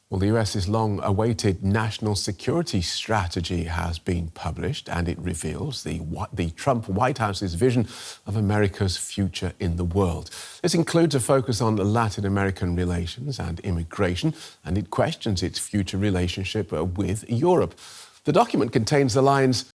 Well, the US's long-awaited national security strategy has been published, and it reveals the Trump White House's vision of America's future in the world. This includes a focus on Latin American relations and immigration, and it questions its future relationship with Europe. The document contains the lines,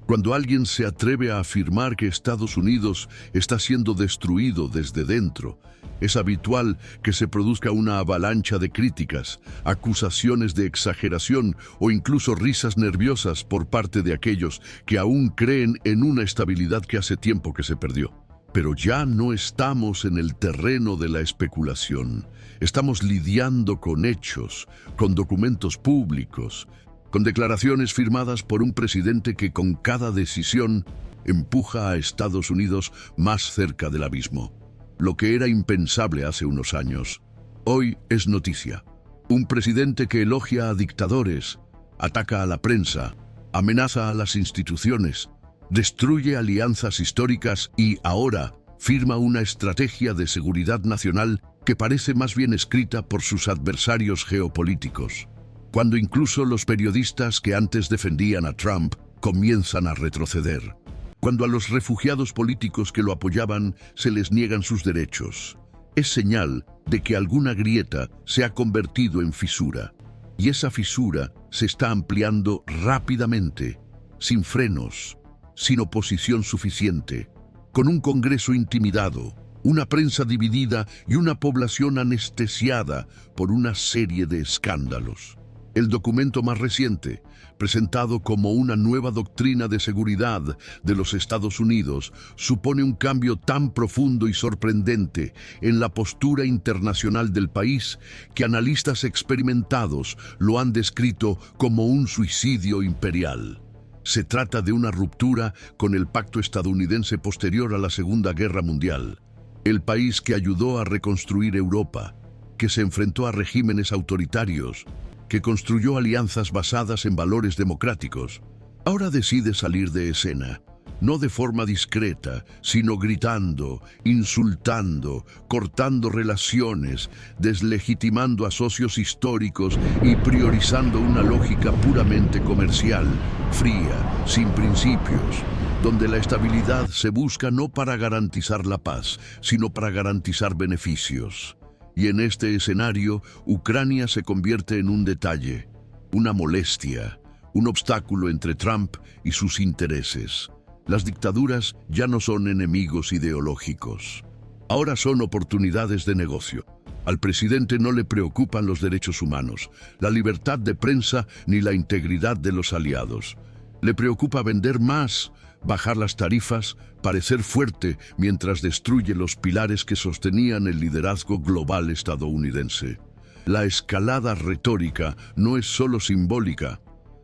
Cuando alguien se atreve a afirmar que Estados Unidos está siendo destruido desde dentro, es habitual que se produzca una avalancha de críticas, acusaciones de exageración o incluso risas nerviosas por parte de aquellos que aún creen en una estabilidad que hace tiempo que se perdió. Pero ya no estamos en el terreno de la especulación. Estamos lidiando con hechos, con documentos públicos, con declaraciones firmadas por un presidente que con cada decisión empuja a Estados Unidos más cerca del abismo. Lo que era impensable hace unos años, hoy es noticia. Un presidente que elogia a dictadores, ataca a la prensa, amenaza a las instituciones, destruye alianzas históricas y ahora firma una estrategia de seguridad nacional que parece más bien escrita por sus adversarios geopolíticos. Cuando incluso los periodistas que antes defendían a Trump comienzan a retroceder. Cuando a los refugiados políticos que lo apoyaban se les niegan sus derechos. Es señal de que alguna grieta se ha convertido en fisura. Y esa fisura se está ampliando rápidamente, sin frenos, sin oposición suficiente, con un Congreso intimidado, una prensa dividida y una población anestesiada por una serie de escándalos. El documento más reciente, presentado como una nueva doctrina de seguridad de los Estados Unidos, supone un cambio tan profundo y sorprendente en la postura internacional del país que analistas experimentados lo han descrito como un suicidio imperial. Se trata de una ruptura con el pacto estadounidense posterior a la Segunda Guerra Mundial, el país que ayudó a reconstruir Europa, que se enfrentó a regímenes autoritarios, que construyó alianzas basadas en valores democráticos, ahora decide salir de escena, no de forma discreta, sino gritando, insultando, cortando relaciones, deslegitimando a socios históricos y priorizando una lógica puramente comercial, fría, sin principios, donde la estabilidad se busca no para garantizar la paz, sino para garantizar beneficios. Y en este escenario, Ucrania se convierte en un detalle, una molestia, un obstáculo entre Trump y sus intereses. Las dictaduras ya no son enemigos ideológicos. Ahora son oportunidades de negocio. Al presidente no le preocupan los derechos humanos, la libertad de prensa ni la integridad de los aliados. Le preocupa vender más, bajar las tarifas, parecer fuerte mientras destruye los pilares que sostenían el liderazgo global estadounidense. La escalada retórica no es solo simbólica,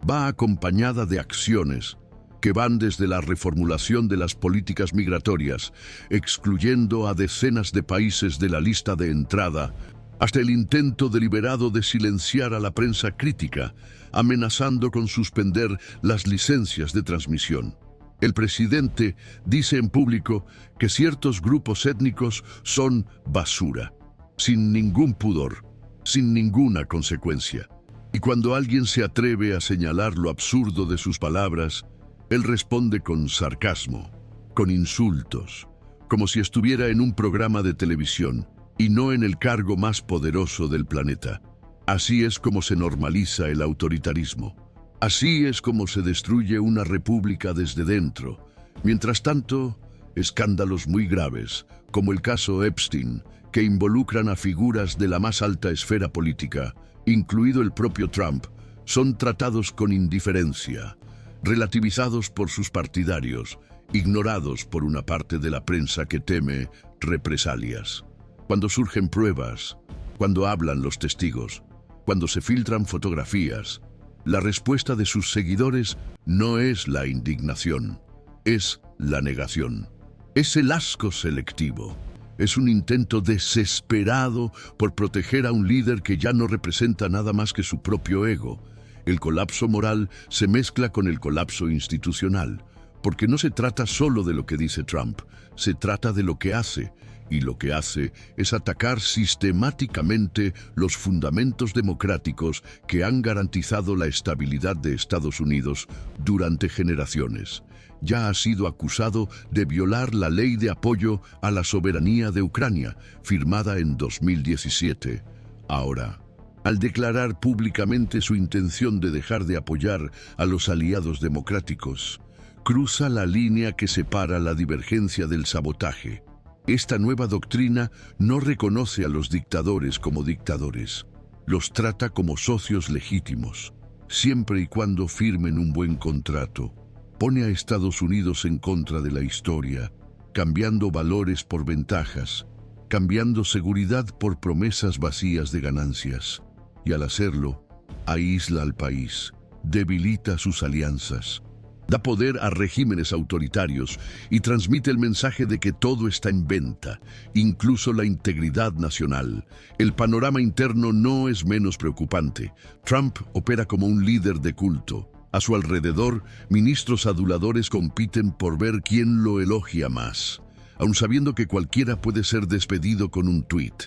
va acompañada de acciones que van desde la reformulación de las políticas migratorias, excluyendo a decenas de países de la lista de entrada, hasta el intento deliberado de silenciar a la prensa crítica, amenazando con suspender las licencias de transmisión. El presidente dice en público que ciertos grupos étnicos son basura, sin ningún pudor, sin ninguna consecuencia. Y cuando alguien se atreve a señalar lo absurdo de sus palabras, él responde con sarcasmo, con insultos, como si estuviera en un programa de televisión y no en el cargo más poderoso del planeta. Así es como se normaliza el autoritarismo. Así es como se destruye una república desde dentro. Mientras tanto, escándalos muy graves, como el caso Epstein, que involucran a figuras de la más alta esfera política, incluido el propio Trump, son tratados con indiferencia, relativizados por sus partidarios, ignorados por una parte de la prensa que teme represalias. Cuando surgen pruebas, cuando hablan los testigos, cuando se filtran fotografías, la respuesta de sus seguidores no es la indignación, es la negación. Es el asco selectivo. Es un intento desesperado por proteger a un líder que ya no representa nada más que su propio ego. El colapso moral se mezcla con el colapso institucional. Porque no se trata solo de lo que dice Trump, se trata de lo que hace. Y lo que hace es atacar sistemáticamente los fundamentos democráticos que han garantizado la estabilidad de Estados Unidos durante generaciones. Ya ha sido acusado de violar la ley de apoyo a la soberanía de Ucrania, firmada en 2017. Ahora, al declarar públicamente su intención de dejar de apoyar a los aliados democráticos, cruza la línea que separa la divergencia del sabotaje. Esta nueva doctrina no reconoce a los dictadores como dictadores. Los trata como socios legítimos, siempre y cuando firmen un buen contrato. Pone a Estados Unidos en contra de la historia, cambiando valores por ventajas, cambiando seguridad por promesas vacías de ganancias. Y al hacerlo, aísla al país, debilita sus alianzas, da poder a regímenes autoritarios y transmite el mensaje de que todo está en venta, incluso la integridad nacional. El panorama interno no es menos preocupante. Trump opera como un líder de culto. A su alrededor, ministros aduladores compiten por ver quién lo elogia más, aun sabiendo que cualquiera puede ser despedido con un tuit.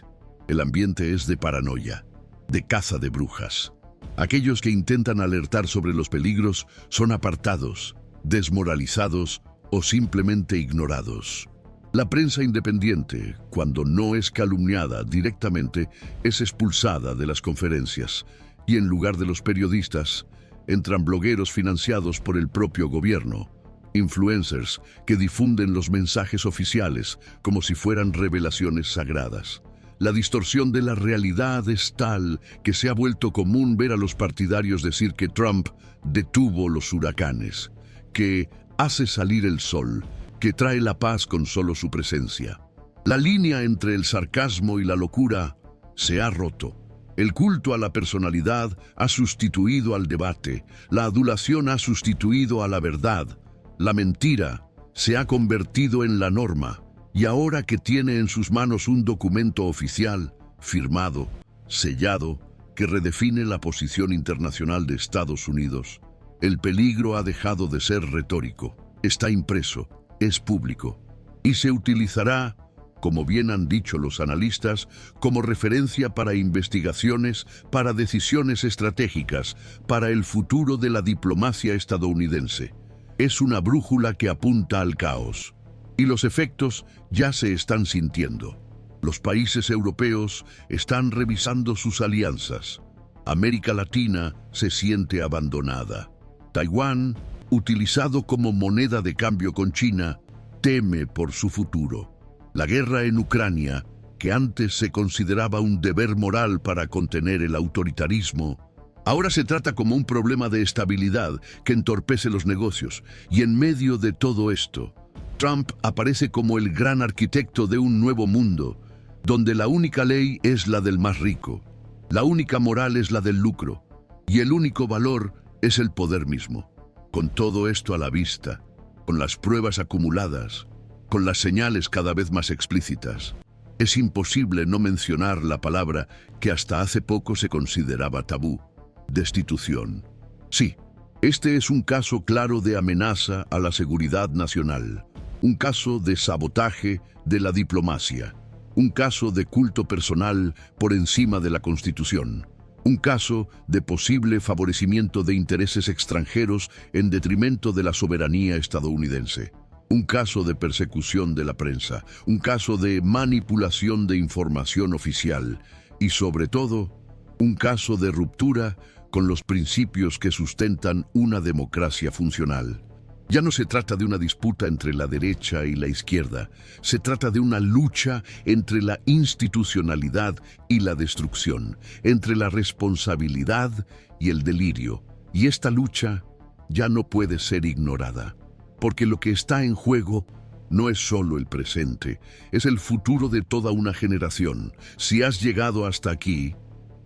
El ambiente es de paranoia, de caza de brujas. Aquellos que intentan alertar sobre los peligros son apartados, desmoralizados o simplemente ignorados. La prensa independiente, cuando no es calumniada directamente, es expulsada de las conferencias, y en lugar de los periodistas, entran blogueros financiados por el propio gobierno, influencers que difunden los mensajes oficiales como si fueran revelaciones sagradas. La distorsión de la realidad es tal que se ha vuelto común ver a los partidarios decir que Trump detuvo los huracanes, que hace salir el sol, que trae la paz con solo su presencia. La línea entre el sarcasmo y la locura se ha roto. El culto a la personalidad ha sustituido al debate, la adulación ha sustituido a la verdad, la mentira se ha convertido en la norma. Y ahora que tiene en sus manos un documento oficial, firmado, sellado, que redefine la posición internacional de Estados Unidos, el peligro ha dejado de ser retórico, está impreso, es público, y se utilizará, como bien han dicho los analistas, como referencia para investigaciones, para decisiones estratégicas, para el futuro de la diplomacia estadounidense. Es una brújula que apunta al caos. Y los efectos ya se están sintiendo. Los países europeos están revisando sus alianzas. América Latina se siente abandonada. Taiwán, utilizado como moneda de cambio con China, teme por su futuro. La guerra en Ucrania, que antes se consideraba un deber moral para contener el autoritarismo, ahora se trata como un problema de estabilidad que entorpece los negocios. Y en medio de todo esto, Trump aparece como el gran arquitecto de un nuevo mundo, donde la única ley es la del más rico, la única moral es la del lucro, y el único valor es el poder mismo. Con todo esto a la vista, con las pruebas acumuladas, con las señales cada vez más explícitas, es imposible no mencionar la palabra que hasta hace poco se consideraba tabú: destitución. Sí, este es un caso claro de amenaza a la seguridad nacional. Un caso de sabotaje de la diplomacia, un caso de culto personal por encima de la Constitución, un caso de posible favorecimiento de intereses extranjeros en detrimento de la soberanía estadounidense, un caso de persecución de la prensa, un caso de manipulación de información oficial y, sobre todo, un caso de ruptura con los principios que sustentan una democracia funcional. Ya no se trata de una disputa entre la derecha y la izquierda, se trata de una lucha entre la institucionalidad y la destrucción, entre la responsabilidad y el delirio. Y esta lucha ya no puede ser ignorada, porque lo que está en juego no es solo el presente, es el futuro de toda una generación. Si has llegado hasta aquí,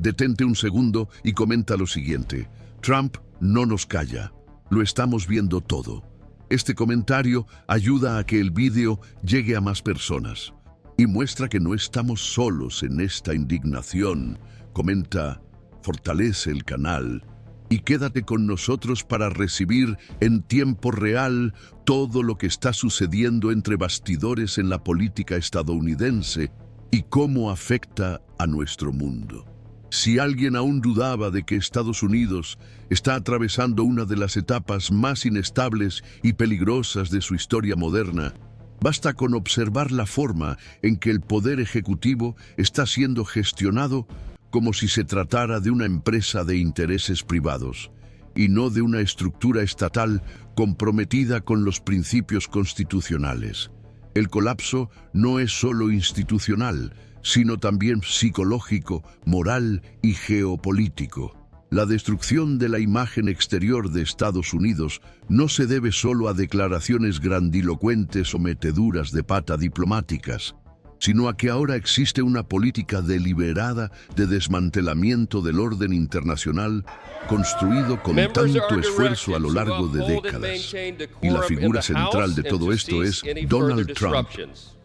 detente un segundo y comenta lo siguiente: Trump no nos calla. Lo estamos viendo todo. Este comentario ayuda a que el vídeo llegue a más personas y muestra que no estamos solos en esta indignación. Comenta, fortalece el canal y quédate con nosotros para recibir en tiempo real todo lo que está sucediendo entre bastidores en la política estadounidense y cómo afecta a nuestro mundo. Si alguien aún dudaba de que Estados Unidos está atravesando una de las etapas más inestables y peligrosas de su historia moderna, basta con observar la forma en que el poder ejecutivo está siendo gestionado como si se tratara de una empresa de intereses privados y no de una estructura estatal comprometida con los principios constitucionales. El colapso no es solo institucional, sino también psicológico, moral y geopolítico. La destrucción de la imagen exterior de Estados Unidos no se debe solo a declaraciones grandilocuentes o meteduras de pata diplomáticas, sino a que ahora existe una política deliberada de desmantelamiento del orden internacional construido con tanto esfuerzo a lo largo de décadas. Y la figura central de todo esto es Donald Trump,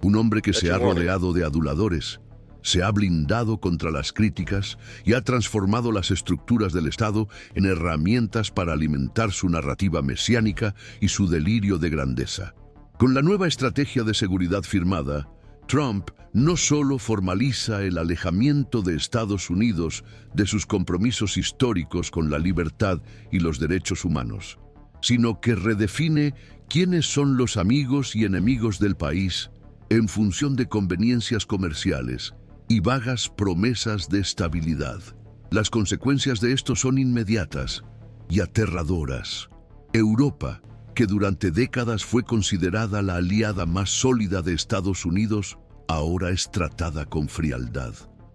un hombre que se ha rodeado de aduladores, se ha blindado contra las críticas y ha transformado las estructuras del Estado en herramientas para alimentar su narrativa mesiánica y su delirio de grandeza. Con la nueva estrategia de seguridad firmada, Trump no solo formaliza el alejamiento de Estados Unidos de sus compromisos históricos con la libertad y los derechos humanos, sino que redefine quiénes son los amigos y enemigos del país en función de conveniencias comerciales y vagas promesas de estabilidad. Las consecuencias de esto son inmediatas y aterradoras. Europa, que durante décadas fue considerada la aliada más sólida de Estados Unidos, ahora es tratada con frialdad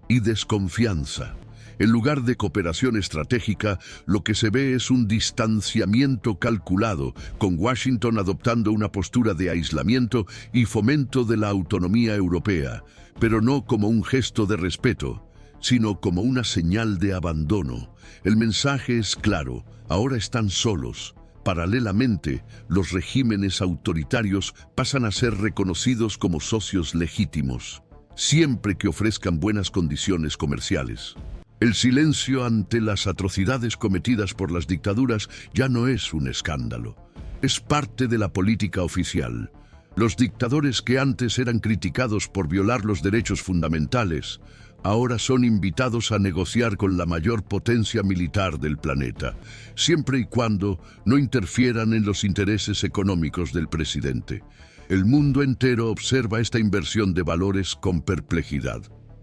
y desconfianza. En lugar de cooperación estratégica, lo que se ve es un distanciamiento calculado, con Washington adoptando una postura de aislamiento y fomento de la autonomía europea, pero no como un gesto de respeto, sino como una señal de abandono. El mensaje es claro: ahora están solos. Paralelamente, los regímenes autoritarios pasan a ser reconocidos como socios legítimos, siempre que ofrezcan buenas condiciones comerciales. El silencio ante las atrocidades cometidas por las dictaduras ya no es un escándalo, es parte de la política oficial. Los dictadores que antes eran criticados por violar los derechos fundamentales, ahora son invitados a negociar con la mayor potencia militar del planeta, siempre y cuando no interfieran en los intereses económicos del presidente. El mundo entero observa esta inversión de valores con perplejidad,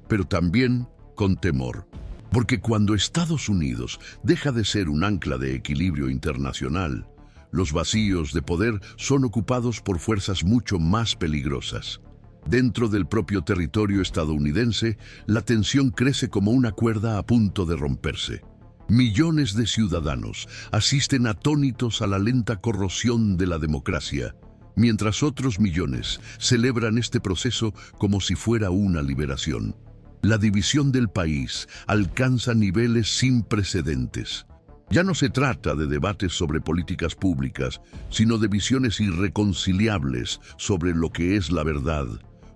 pero también con temor. Porque cuando Estados Unidos deja de ser un ancla de equilibrio internacional, los vacíos de poder son ocupados por fuerzas mucho más peligrosas. Dentro del propio territorio estadounidense, la tensión crece como una cuerda a punto de romperse. Millones de ciudadanos asisten atónitos a la lenta corrosión de la democracia, mientras otros millones celebran este proceso como si fuera una liberación. La división del país alcanza niveles sin precedentes. Ya no se trata de debates sobre políticas públicas, sino de visiones irreconciliables sobre lo que es la verdad,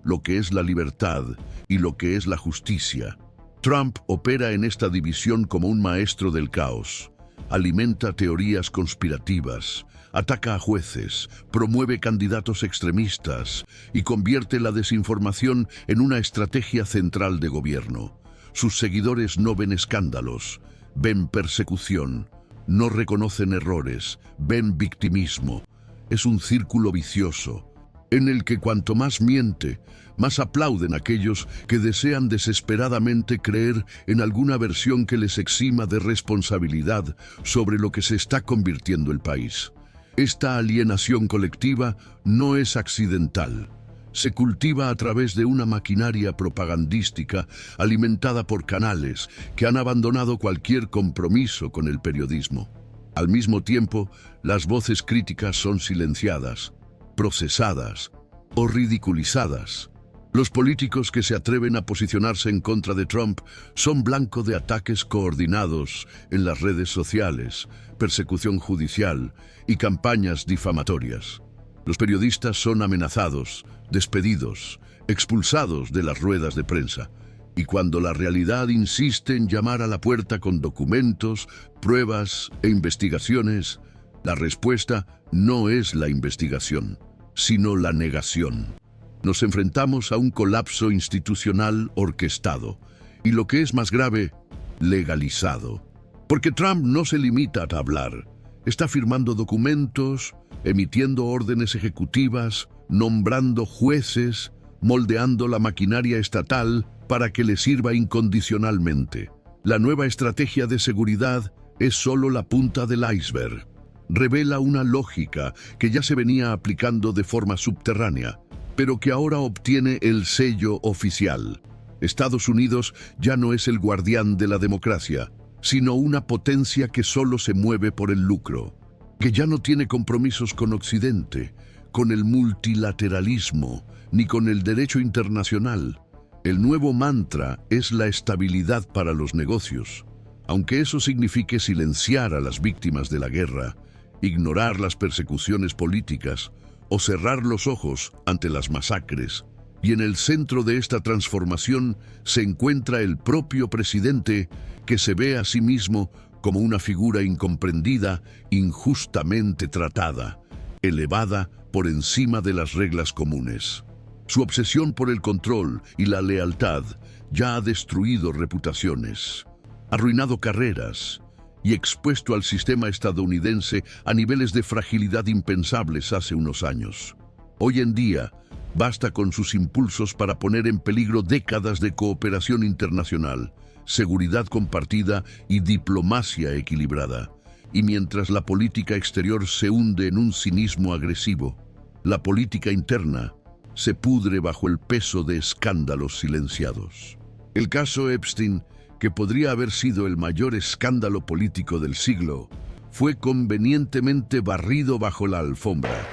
lo que es la libertad y lo que es la justicia. Trump opera en esta división como un maestro del caos. Alimenta teorías conspirativas, ataca a jueces, promueve candidatos extremistas y convierte la desinformación en una estrategia central de gobierno. Sus seguidores no ven escándalos, ven persecución, no reconocen errores, ven victimismo. Es un círculo vicioso, en el que cuanto más miente, más aplauden aquellos que desean desesperadamente creer en alguna versión que les exima de responsabilidad sobre lo que se está convirtiendo el país. Esta alienación colectiva no es accidental. Se cultiva a través de una maquinaria propagandística alimentada por canales que han abandonado cualquier compromiso con el periodismo. Al mismo tiempo, las voces críticas son silenciadas, procesadas o ridiculizadas. Los políticos que se atreven a posicionarse en contra de Trump son blanco de ataques coordinados en las redes sociales, persecución judicial y campañas difamatorias. Los periodistas son amenazados, despedidos, expulsados de las ruedas de prensa. Y cuando la realidad insiste en llamar a la puerta con documentos, pruebas e investigaciones, la respuesta no es la investigación, sino la negación. Nos enfrentamos a un colapso institucional orquestado, y lo que es más grave, legalizado. Porque Trump no se limita a hablar, está firmando documentos, emitiendo órdenes ejecutivas, nombrando jueces, moldeando la maquinaria estatal para que le sirva incondicionalmente. La nueva estrategia de seguridad es solo la punta del iceberg. Revela una lógica que ya se venía aplicando de forma subterránea, pero que ahora obtiene el sello oficial. Estados Unidos ya no es el guardián de la democracia, sino una potencia que solo se mueve por el lucro, que ya no tiene compromisos con Occidente, con el multilateralismo, ni con el derecho internacional. El nuevo mantra es la estabilidad para los negocios, aunque eso signifique silenciar a las víctimas de la guerra, ignorar las persecuciones políticas o cerrar los ojos ante las masacres. Y en el centro de esta transformación se encuentra el propio presidente, que se ve a sí mismo como una figura incomprendida, injustamente tratada, elevada por encima de las reglas comunes. Su obsesión por el control y la lealtad ya ha destruido reputaciones, arruinado carreras y expuesto al sistema estadounidense a niveles de fragilidad impensables hace unos años. Hoy en día, basta con sus impulsos para poner en peligro décadas de cooperación internacional, seguridad compartida y diplomacia equilibrada. Y mientras la política exterior se hunde en un cinismo agresivo, la política interna se pudre bajo el peso de escándalos silenciados. El caso Epstein, que podría haber sido el mayor escándalo político del siglo, fue convenientemente barrido bajo la alfombra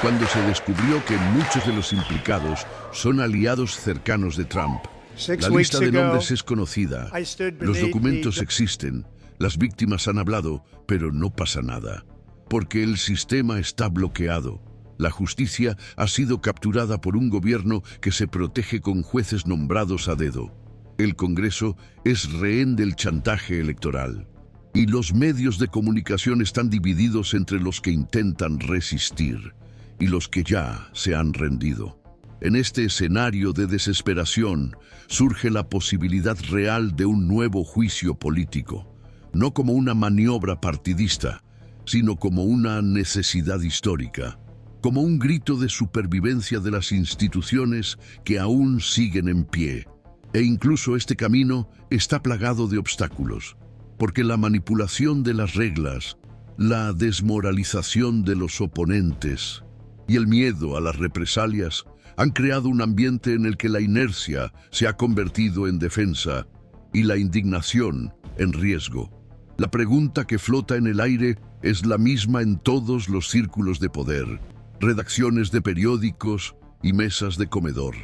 cuando se descubrió que muchos de los implicados son aliados cercanos de Trump. La lista de nombres es conocida, los documentos existen, las víctimas han hablado, pero no pasa nada, porque el sistema está bloqueado. La justicia ha sido capturada por un gobierno que se protege con jueces nombrados a dedo. El Congreso es rehén del chantaje electoral. Y los medios de comunicación están divididos entre los que intentan resistir y los que ya se han rendido. En este escenario de desesperación surge la posibilidad real de un nuevo juicio político, no como una maniobra partidista, sino como una necesidad histórica, como un grito de supervivencia de las instituciones que aún siguen en pie. E incluso este camino está plagado de obstáculos, porque la manipulación de las reglas, la desmoralización de los oponentes y el miedo a las represalias han creado un ambiente en el que la inercia se ha convertido en defensa y la indignación en riesgo. La pregunta que flota en el aire es la misma en todos los círculos de poder, redacciones de periódicos y mesas de comedor.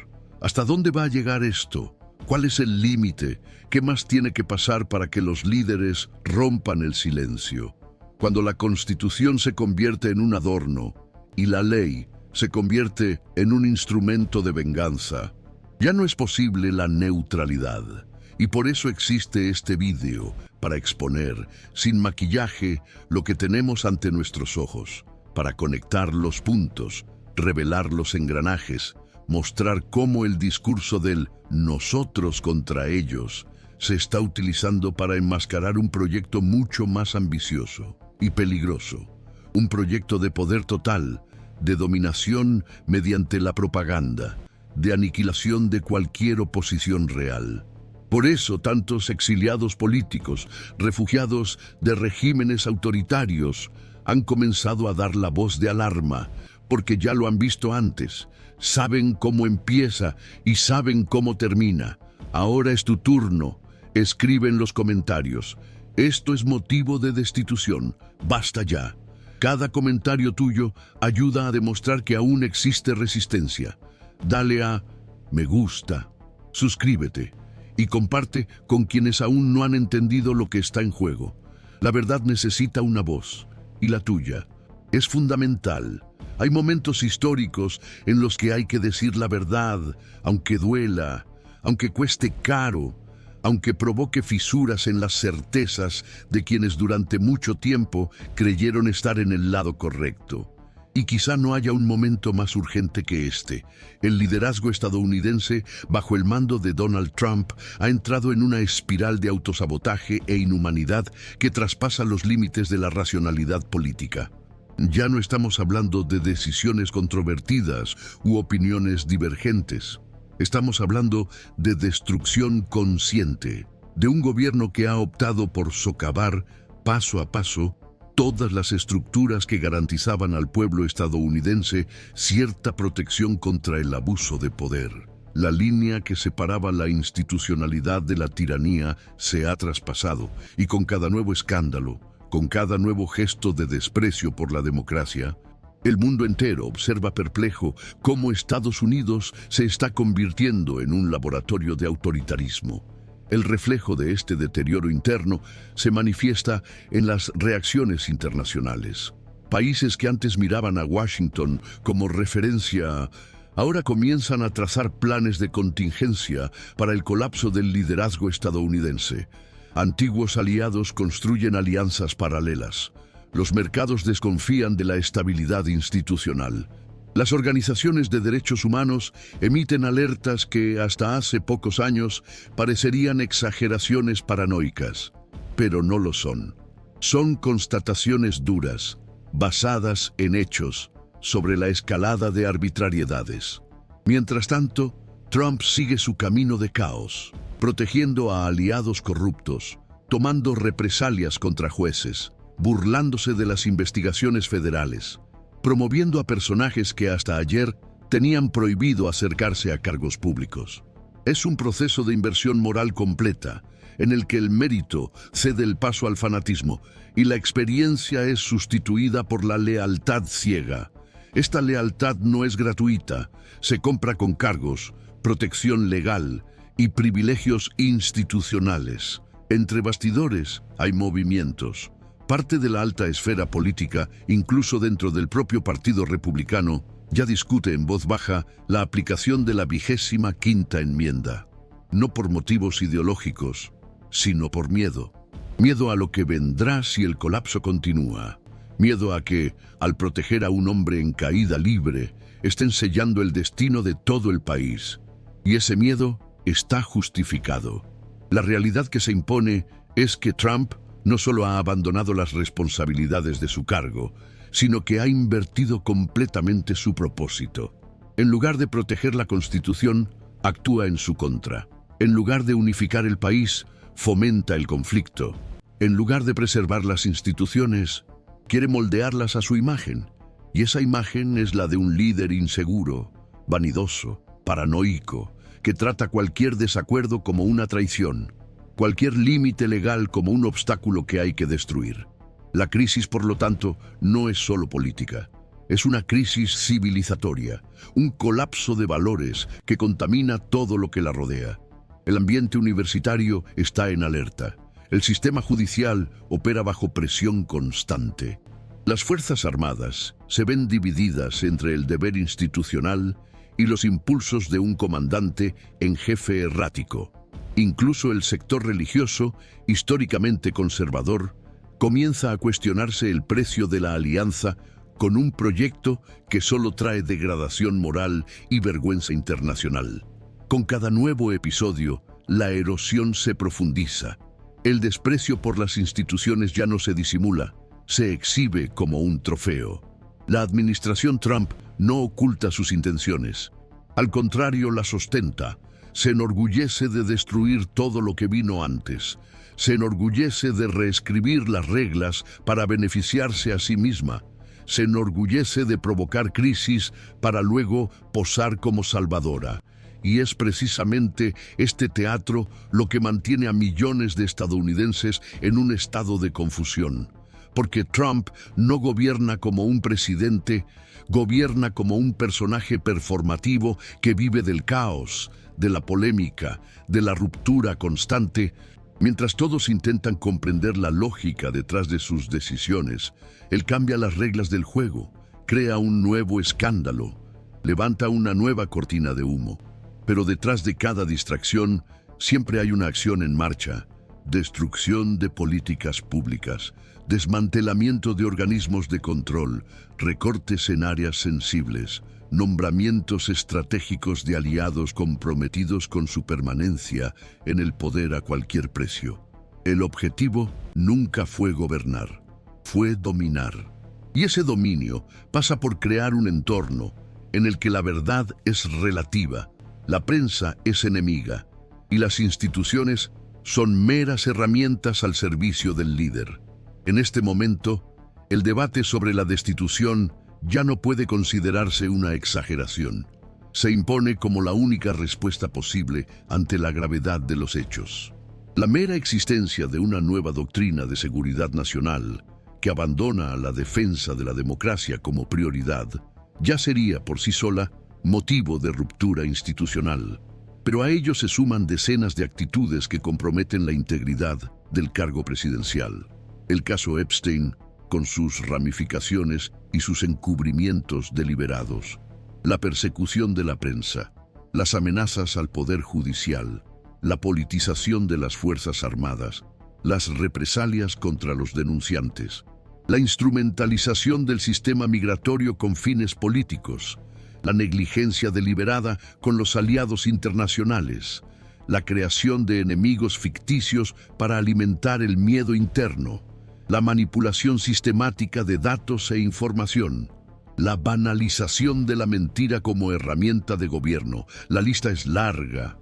¿Hasta dónde va a llegar esto? ¿Cuál es el límite? ¿Qué más tiene que pasar para que los líderes rompan el silencio? Cuando la Constitución se convierte en un adorno y la ley se convierte en un instrumento de venganza, ya no es posible la neutralidad. Y por eso existe este vídeo, para exponer, sin maquillaje, lo que tenemos ante nuestros ojos, para conectar los puntos, revelar los engranajes, mostrar cómo el discurso del nosotros contra ellos se está utilizando para enmascarar un proyecto mucho más ambicioso y peligroso, un proyecto de poder total, de dominación mediante la propaganda, de aniquilación de cualquier oposición real. Por eso tantos exiliados políticos, refugiados de regímenes autoritarios, han comenzado a dar la voz de alarma, porque ya lo han visto antes, saben cómo empieza y saben cómo termina. Ahora es tu turno, escribe en los comentarios. Esto es motivo de destitución, basta ya. Cada comentario tuyo ayuda a demostrar que aún existe resistencia. Dale a me gusta, suscríbete y comparte con quienes aún no han entendido lo que está en juego. La verdad necesita una voz, y la tuya es fundamental. Hay momentos históricos en los que hay que decir la verdad, aunque duela, aunque cueste caro, aunque provoque fisuras en las certezas de quienes durante mucho tiempo creyeron estar en el lado correcto. Y quizá no haya un momento más urgente que este. El liderazgo estadounidense, bajo el mando de Donald Trump, ha entrado en una espiral de autosabotaje e inhumanidad que traspasa los límites de la racionalidad política. Ya no estamos hablando de decisiones controvertidas u opiniones divergentes. Estamos hablando de destrucción consciente, de un gobierno que ha optado por socavar, paso a paso, todas las estructuras que garantizaban al pueblo estadounidense cierta protección contra el abuso de poder. La línea que separaba la institucionalidad de la tiranía se ha traspasado, y con cada nuevo escándalo, con cada nuevo gesto de desprecio por la democracia, el mundo entero observa perplejo cómo Estados Unidos se está convirtiendo en un laboratorio de autoritarismo. El reflejo de este deterioro interno se manifiesta en las reacciones internacionales. Países que antes miraban a Washington como referencia, ahora comienzan a trazar planes de contingencia para el colapso del liderazgo estadounidense. Antiguos aliados construyen alianzas paralelas. Los mercados desconfían de la estabilidad institucional. Las organizaciones de derechos humanos emiten alertas que hasta hace pocos años parecerían exageraciones paranoicas, pero no lo son. Son constataciones duras, basadas en hechos, sobre la escalada de arbitrariedades. Mientras tanto, Trump sigue su camino de caos, protegiendo a aliados corruptos, tomando represalias contra jueces, burlándose de las investigaciones federales, promoviendo a personajes que hasta ayer tenían prohibido acercarse a cargos públicos. Es un proceso de inversión moral completa, en el que el mérito cede el paso al fanatismo y la experiencia es sustituida por la lealtad ciega. Esta lealtad no es gratuita, se compra con cargos, protección legal y privilegios institucionales. Entre bastidores hay movimientos. Parte de la alta esfera política, incluso dentro del propio Partido Republicano, ya discute en voz baja la aplicación de la 25ª enmienda. No por motivos ideológicos, sino por miedo. Miedo a lo que vendrá si el colapso continúa. Miedo a que, al proteger a un hombre en caída libre, estén sellando el destino de todo el país. Y ese miedo está justificado. La realidad que se impone es que Trump no solo ha abandonado las responsabilidades de su cargo, sino que ha invertido completamente su propósito. En lugar de proteger la Constitución, actúa en su contra. En lugar de unificar el país, fomenta el conflicto. En lugar de preservar las instituciones, quiere moldearlas a su imagen. Y esa imagen es la de un líder inseguro, vanidoso, paranoico, que trata cualquier desacuerdo como una traición, cualquier límite legal como un obstáculo que hay que destruir. La crisis, por lo tanto, no es solo política. Es una crisis civilizatoria, un colapso de valores que contamina todo lo que la rodea. El ambiente universitario está en alerta. El sistema judicial opera bajo presión constante. Las Fuerzas Armadas se ven divididas entre el deber institucional y los impulsos de un comandante en jefe errático. Incluso el sector religioso, históricamente conservador, comienza a cuestionarse el precio de la alianza con un proyecto que solo trae degradación moral y vergüenza internacional. Con cada nuevo episodio, la erosión se profundiza. El desprecio por las instituciones ya no se disimula, se exhibe como un trofeo. La administración Trump no oculta sus intenciones. Al contrario, las ostenta. Se enorgullece de destruir todo lo que vino antes. Se enorgullece de reescribir las reglas para beneficiarse a sí misma. Se enorgullece de provocar crisis para luego posar como salvadora. Y es precisamente este teatro lo que mantiene a millones de estadounidenses en un estado de confusión. Porque Trump no gobierna como un presidente, gobierna como un personaje performativo que vive del caos, de la polémica, de la ruptura constante. Mientras todos intentan comprender la lógica detrás de sus decisiones, él cambia las reglas del juego, crea un nuevo escándalo, levanta una nueva cortina de humo. Pero detrás de cada distracción siempre hay una acción en marcha: destrucción de políticas públicas, desmantelamiento de organismos de control, recortes en áreas sensibles, nombramientos estratégicos de aliados comprometidos con su permanencia en el poder a cualquier precio. El objetivo nunca fue gobernar, fue dominar. Y ese dominio pasa por crear un entorno en el que la verdad es relativa, la prensa es enemiga y las instituciones son meras herramientas al servicio del líder. En este momento, el debate sobre la destitución ya no puede considerarse una exageración. Se impone como la única respuesta posible ante la gravedad de los hechos. La mera existencia de una nueva doctrina de seguridad nacional que abandona a la defensa de la democracia como prioridad ya sería por sí sola motivo de ruptura institucional. Pero a ello se suman decenas de actitudes que comprometen la integridad del cargo presidencial. El caso Epstein, con sus ramificaciones y sus encubrimientos deliberados, la persecución de la prensa, las amenazas al poder judicial, la politización de las Fuerzas Armadas, las represalias contra los denunciantes, la instrumentalización del sistema migratorio con fines políticos, la negligencia deliberada con los aliados internacionales, la creación de enemigos ficticios para alimentar el miedo interno, la manipulación sistemática de datos e información, la banalización de la mentira como herramienta de gobierno. La lista es larga,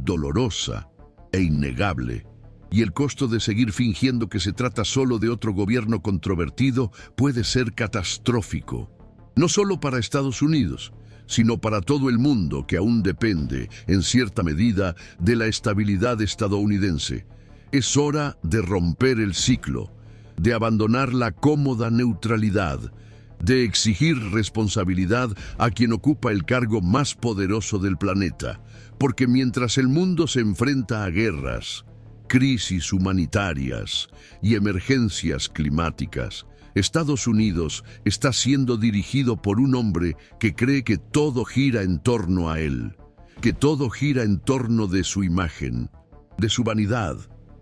dolorosa e innegable, y el costo de seguir fingiendo que se trata solo de otro gobierno controvertido puede ser catastrófico, no solo para Estados Unidos, sino para todo el mundo que aún depende, en cierta medida, de la estabilidad estadounidense. Es hora de romper el ciclo, de abandonar la cómoda neutralidad, de exigir responsabilidad a quien ocupa el cargo más poderoso del planeta, porque mientras el mundo se enfrenta a guerras, crisis humanitarias y emergencias climáticas, Estados Unidos está siendo dirigido por un hombre que cree que todo gira en torno a él, que todo gira en torno de su imagen, de su vanidad,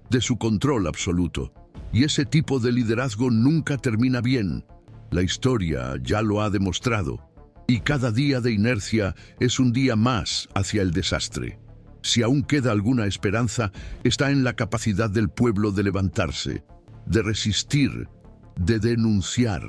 de su control absoluto. Y ese tipo de liderazgo nunca termina bien. La historia ya lo ha demostrado. Y cada día de inercia es un día más hacia el desastre. Si aún queda alguna esperanza, está en la capacidad del pueblo de levantarse, de resistir, de denunciar.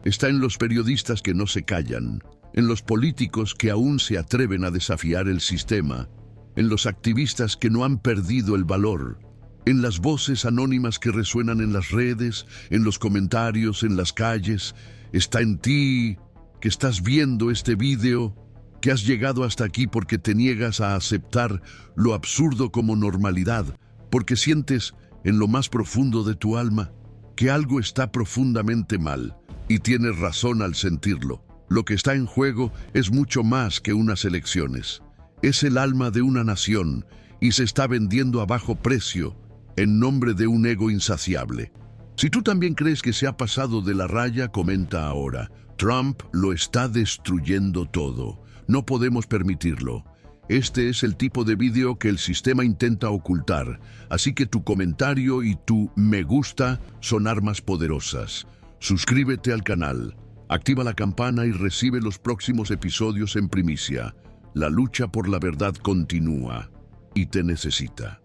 Está en los periodistas que no se callan, en los políticos que aún se atreven a desafiar el sistema, en los activistas que no han perdido el valor, en las voces anónimas que resuenan en las redes, en los comentarios, en las calles. Está en ti, que estás viendo este vídeo, que has llegado hasta aquí porque te niegas a aceptar lo absurdo como normalidad, porque sientes en lo más profundo de tu alma que algo está profundamente mal, y tienes razón al sentirlo. Lo que está en juego es mucho más que unas elecciones. Es el alma de una nación y se está vendiendo a bajo precio en nombre de un ego insaciable. Si tú también crees que se ha pasado de la raya, comenta ahora: Trump lo está destruyendo todo. No podemos permitirlo. Este es el tipo de vídeo que el sistema intenta ocultar, así que tu comentario y tu me gusta son armas poderosas. Suscríbete al canal, activa la campana y recibe los próximos episodios en primicia. La lucha por la verdad continúa y te necesita.